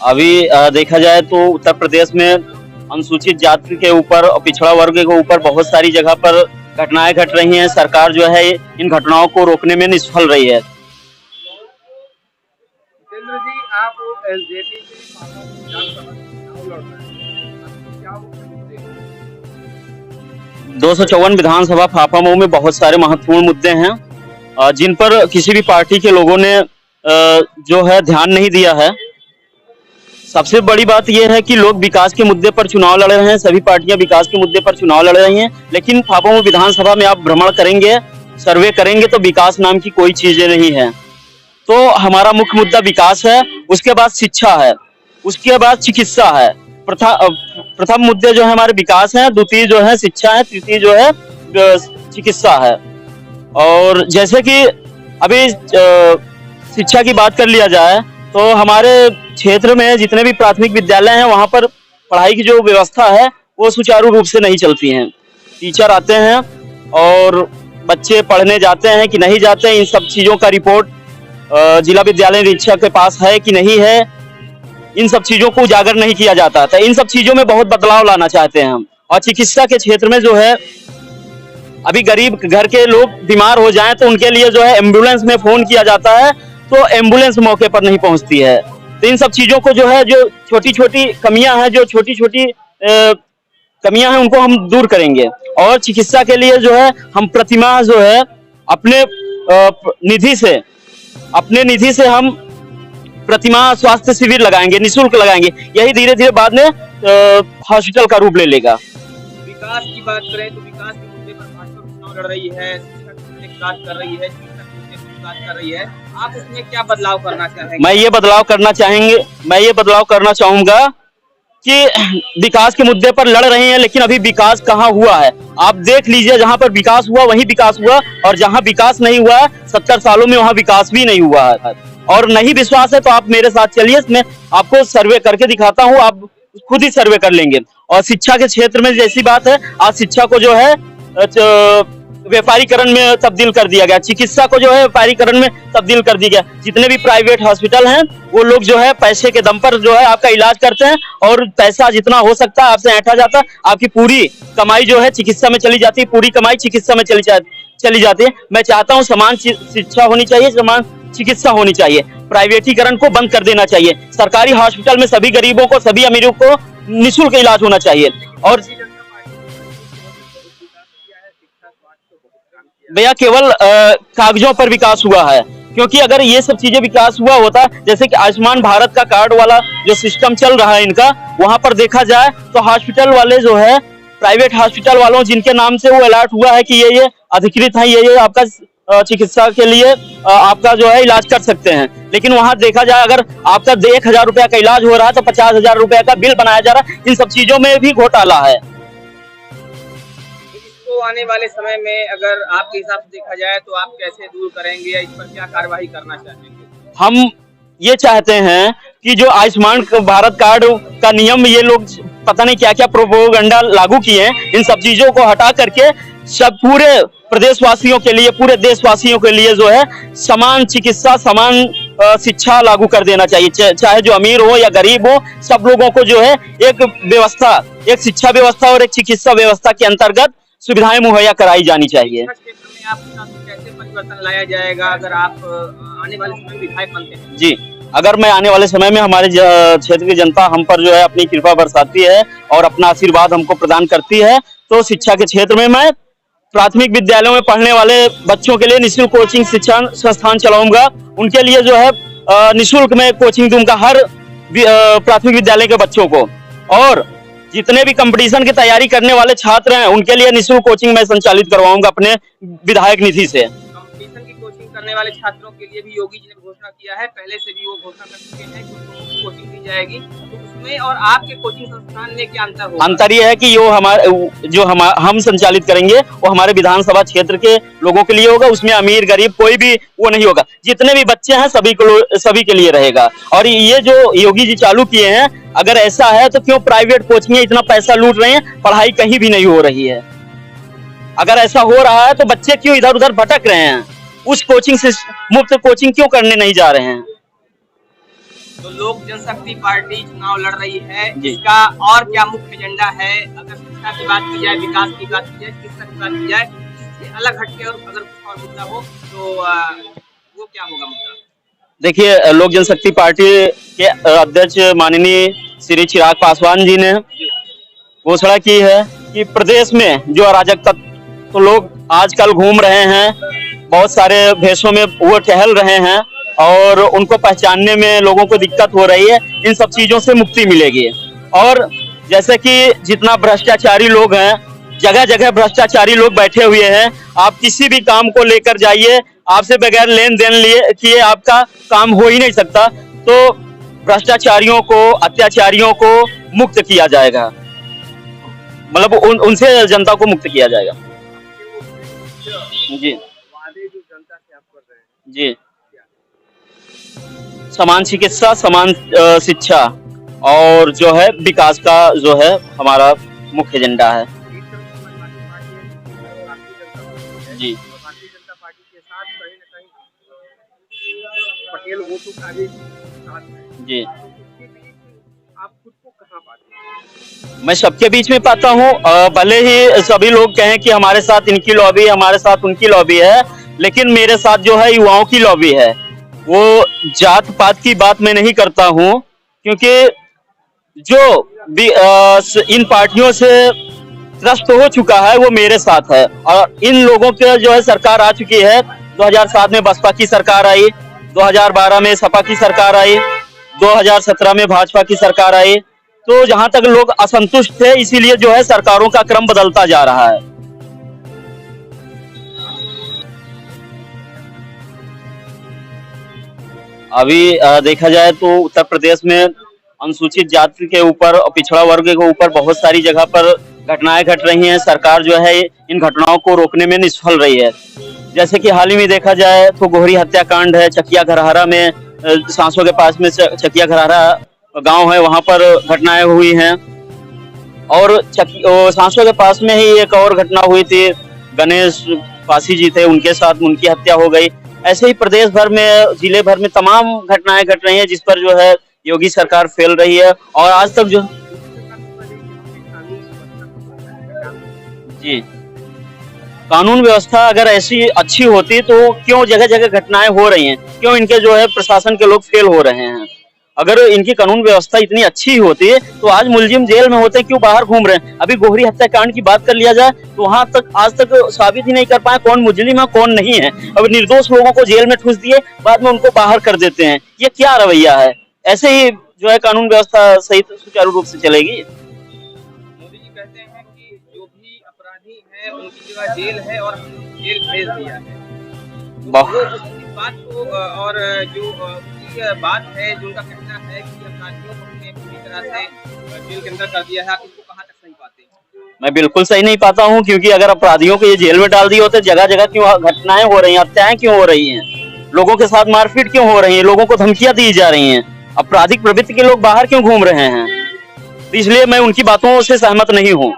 अभी देखा जाए तो उत्तर प्रदेश में अनुसूचित जाति के ऊपर और पिछड़ा वर्ग के ऊपर बहुत सारी जगह पर घटनाएं घट रही हैं। सरकार जो है इन घटनाओं को रोकने में निष्फल रही है। जितेंद्र जी, आप एलजेपी से विधानसभा चुनाव लड़ रहे हैं, आपको क्या मुद्दे हैं? 254 विधानसभा फाफा मऊ में बहुत सारे महत्वपूर्ण मुद्दे हैं जिन पर किसी भी पार्टी के लोगों ने जो है ध्यान नहीं दिया है। सबसे बड़ी बात यह है कि लोग विकास के मुद्दे पर चुनाव लड़ रहे हैं, सभी पार्टियां विकास के मुद्दे पर चुनाव लड़ रही हैं, लेकिन फाफा मऊ विधानसभा में आप भ्रमण करेंगे, सर्वे करेंगे तो विकास नाम की कोई चीजें नहीं है। तो हमारा मुख्य मुद्दा विकास है, उसके बाद शिक्षा है, उसके बाद चिकित्सा है। प्रथम मुद्दे जो है हमारे विकास है, द्वितीय जो है शिक्षा है, तृतीय जो है चिकित्सा है। और जैसे कि अभी शिक्षा की बात कर लिया जाए तो हमारे क्षेत्र में जितने भी प्राथमिक विद्यालय हैं वहां पर पढ़ाई की जो व्यवस्था है वो सुचारू रूप से नहीं चलती है। टीचर आते हैं और बच्चे पढ़ने जाते हैं कि नहीं जाते हैं, इन सब चीजों का रिपोर्ट जिला विद्यालय निरीक्षक के पास है कि नहीं है, इन सब चीजों को उजागर नहीं किया जाता। तो इन सब चीजों में बहुत बदलाव लाना चाहते हैं हम। और चिकित्सा के क्षेत्र में जो है अभी गरीब घर के लोग बीमार हो जाएं तो उनके लिए जो है एम्बुलेंस में फोन किया जाता है तो एम्बुलेंस मौके पर नहीं पहुंचती है। तो इन सब चीजों को जो है, जो छोटी छोटी कमियां हैं, जो छोटी छोटी कमियां हैं, उनको हम दूर करेंगे। और चिकित्सा के लिए जो है हम प्रतिमाह जो है अपने निधि से हम प्रतिमाह स्वास्थ्य शिविर लगाएंगे, निःशुल्क लगाएंगे। यही धीरे धीरे बाद में हॉस्पिटल का रूप ले लेगा। विकास की बात करें तो विकास के मुद्दे पर भाजपा चुनाव लड़ रही है, शिक्षा के मुद्दे की बात कर रही है, चिकित्सा के मुद्दे की बात कर रही है। आप उसमें क्या बदलाव करना चाहेंगे? मैं ये बदलाव करना चाहूंगा कि विकास के मुद्दे पर लड़ रहे हैं, लेकिन अभी विकास कहाँ हुआ है। आप देख लीजिए, जहां पर विकास हुआ वहीं विकास हुआ, और जहां विकास नहीं हुआ 70 सालों में वहां विकास भी नहीं हुआ है। और नहीं विश्वास है तो आप मेरे साथ चलिए, इसमें आपको सर्वे करके दिखाता हूँ, आप खुद ही सर्वे कर लेंगे। और शिक्षा के क्षेत्र में जैसी बात है, आज शिक्षा को जो है व्यापारीकरण में तब्दील कर दिया गया, चिकित्सा को जो है व्यापारीकरण में तब्दील कर दिया गया। जितने भी प्राइवेट हॉस्पिटल हैं वो लोग जो है पैसे के दम पर जो है आपका इलाज करते हैं, और पैसा जितना हो सकता है आपसे ऐंठा जाता है। आपकी पूरी कमाई जो है चिकित्सा में चली जाती है, पूरी कमाई चिकित्सा में चली जाती है। मैं चाहता हूँ समान शिक्षा होनी चाहिए, समान चिकित्सा होनी चाहिए, प्राइवेटीकरण को बंद कर देना चाहिए। सरकारी हॉस्पिटल में सभी गरीबों को, सभी अमीरों को निःशुल्क इलाज होना चाहिए। और भैया केवल कागजों पर विकास हुआ है, क्योंकि अगर ये सब चीजें विकास हुआ होता, जैसे कि आयुष्मान भारत का कार्ड वाला जो सिस्टम चल रहा है इनका, वहां पर देखा जाए तो हॉस्पिटल वाले जो है, प्राइवेट हॉस्पिटल वालों जिनके नाम से वो अलर्ट हुआ है कि ये अधिकृत है, ये आपका चिकित्सा के लिए आपका जो है इलाज कर सकते हैं। लेकिन वहां देखा जाए अगर आपका 1000 रुपया का इलाज हो रहा है तो 50,000 रुपया का बिल बनाया जा रहा है। इन सब चीजों में भी घोटाला है। आने वाले समय में अगर आपके हिसाब से देखा जाए तो आप कैसे दूर करेंगे या इस पर क्या कार्रवाई करना चाहेंगे? हम ये चाहते हैं कि जो आयुष्मान भारत कार्ड का नियम ये लोग पता नहीं क्या क्या प्रोपोगंडा लागू किए हैं, इन सब चीजों को हटा करके सब पूरे प्रदेशवासियों के लिए, पूरे देशवासियों के लिए जो है समान चिकित्सा, समान शिक्षा लागू कर देना चाहिए। चाहे जो अमीर हो या गरीब हो, सब लोगों को जो है एक व्यवस्था, एक शिक्षा व्यवस्था और एक चिकित्सा व्यवस्था के अंतर्गत सुविधाएं मुहैया कराई जानी चाहिए। क्षेत्र में आपके साथ कैसे परिवर्तन लाया जाएगा अगर आप आने वाले समय में विधायक बनते हैं? जी, अगर मैं आने वाले समय में हमारे क्षेत्र की जनता हम पर जो है अपनी कृपा बरसाती है और अपना आशीर्वाद हमको प्रदान करती है, तो शिक्षा के क्षेत्र में मैं प्राथमिक विद्यालयों में पढ़ने वाले बच्चों के लिए निःशुल्क कोचिंग शिक्षा संस्थान चलाऊंगा। उनके लिए जो है निःशुल्क मैं कोचिंग दूंगा हर प्राथमिक विद्यालय के बच्चों को। और जितने भी कंपटीशन की तैयारी करने वाले छात्र हैं उनके लिए निःशुल्क कोचिंग मैं संचालित करवाऊंगा अपने विधायक निधि से। कंपटीशन की कोचिंग करने वाले छात्रों के लिए भी योगी जी ने घोषणा किया है, पहले से भी वो घोषणा कर चुके हैं कि उनको कोचिंग दी जाएगी। तो उसमें और आपके कोचिंग संस्थान में क्या अंतर होगा? अंतर ये है कि हम संचालित करेंगे वो हमारे विधानसभा क्षेत्र के लोगों के लिए होगा, उसमें अमीर गरीब कोई भी वो नहीं होगा। जितने भी बच्चे हैं सभी के लिए रहेगा। और ये जो योगी जी चालू किए हैं, अगर ऐसा है तो क्यों प्राइवेट कोचिंग इतना पैसा लूट रहे हैं, पढ़ाई कहीं भी नहीं हो रही है। अगर ऐसा हो रहा है तो बच्चे क्यों इधर उधर भटक रहे हैं, उस कोचिंग से मुफ्त कोचिंग क्यों करने नहीं जा रहे हैं? तो लोक जनशक्ति पार्टी चुनाव लड़ रही है, जी। इसका और क्या मुख्य एजेंडा है? अगर शिक्षा की बात की जाए, विकास की बात की जाए, चिकित्सा की बात की जाए, इससे अलग हटके और अगर कुछ और मुद्दा हो तो वो क्या होगा मुद्दा? देखिए, लोक जनशक्ति पार्टी के अध्यक्ष माननीय श्री चिराग पासवान जी ने घोषणा की है कि प्रदेश में जो अराजक तत्व तो लोग आजकल घूम रहे हैं, बहुत सारे भेषों में वो टहल रहे हैं और उनको पहचानने में लोगों को दिक्कत हो रही है, इन सब चीजों से मुक्ति मिलेगी। और जैसे कि जितना भ्रष्टाचारी लोग हैं, जगह जगह भ्रष्टाचारी लोग बैठे हुए हैं, आप किसी भी काम को लेकर जाइए, आपसे बगैर लेन देन लिए किए आपका काम हो ही नहीं सकता। तो भ्रष्टाचारियों को, अत्याचारियों को मुक्त किया जाएगा, मतलब उनसे जनता को मुक्त किया जाएगा। जी वादे जो जनता से आप कर रहे हैं, जी, समान चिकित्सा, समान शिक्षा और जो है विकास का जो है हमारा मुख्य एजेंडा है। जी भारतीय जनता पार्टी के साथ कहीं न कहीं पटेल वोटों का भी साथ है। जी, तो उसके बीच आप खुद को कहाँ पाते हैं? मैं सबके बीच में पाता हूँ। भले ही सभी लोग कहें कि हमारे साथ इनकी लॉबी, हमारे साथ उनकी लॉबी है, लेकिन मेरे साथ जो है युवाओं की लॉबी है। वो जात पात की बात मैं नहीं करता हूँ, क्योंकि जो भी इन पार्टियों से त्रस्त हो चुका है वो मेरे साथ है। और इन लोगों के जो है सरकार आ चुकी है। 2007 में बसपा की सरकार आई, 2012 में सपा की सरकार आई, 2017 में भाजपा की सरकार आई। तो जहां तक लोग असंतुष्ट थे, इसीलिए जो है सरकारों का क्रम बदलता जा रहा है। अभी देखा जाए तो उत्तर प्रदेश में अनुसूचित जाति के ऊपर और पिछड़ा वर्ग के ऊपर बहुत सारी जगह पर घटनाएं घट रही हैं। सरकार जो है इन घटनाओं को रोकने में निष्फल रही है। जैसे कि हाल ही में देखा जाए तो गोहरी हत्याकांड है, चकिया घरहरा में, सांसों के पास में चकिया घरहरा गांव है, वहां पर घटनाएं हुई हैं। और सांसों के पास में ही एक और घटना हुई थी, गणेश पासी जी थे, उनके साथ उनकी हत्या हो गई। ऐसे ही प्रदेश भर में, जिले भर में तमाम घटनाएं घट रही हैं, जिस पर जो है योगी सरकार फेल रही है। और आज तक जो जी, कानून व्यवस्था अगर ऐसी अच्छी होती तो क्यों जगह जगह घटनाएं हो रही हैं, क्यों इनके जो है प्रशासन के लोग फेल हो रहे हैं? अगर इनकी कानून व्यवस्था इतनी अच्छी होती तो आज मुलजिम जेल में होते, क्यों बाहर घूम रहे हैं? अभी गोहरी हत्याकांड की बात कर लिया जाए तो वहां तक आज तक साबित ही नहीं कर पाए कौन मुजरिम है कौन नहीं है। अब निर्दोष लोगों को जेल में ठूस दिए, बाद में उनको बाहर कर देते हैं। ये क्या रवैया है? ऐसे ही जो है कानून व्यवस्था सही सुचारू रूप से चलेगी? मोदी जी कहते हैं कि जो भी अपराधी है उनकी जगह जेल है और हमने जेल भेज दिया है। तो वो इस बात को और जो उनकी बात है, जो उनका कहना है कि अपराधियों को हमने पूरी तरह से जेल के अंदर कर दिया है, आप इसको कहाँ तक सही पाते हैं? मैं बिल्कुल सही नहीं पाता हूँ, क्योंकि अगर अपराधियों को ये जेल में डाल दिए होते, जगह जगह क्यों घटनाएं हो रही हैं, हत्याएं क्यों हो रही हैं, लोगों के साथ मारपीट क्यों हो रही है, लोगों को धमकियां दी जा रही हैं, आपराधिक प्रवृत्ति के लोग बाहर क्यों घूम रहे हैं? इसलिए मैं उनकी बातों से सहमत नहीं हूँ।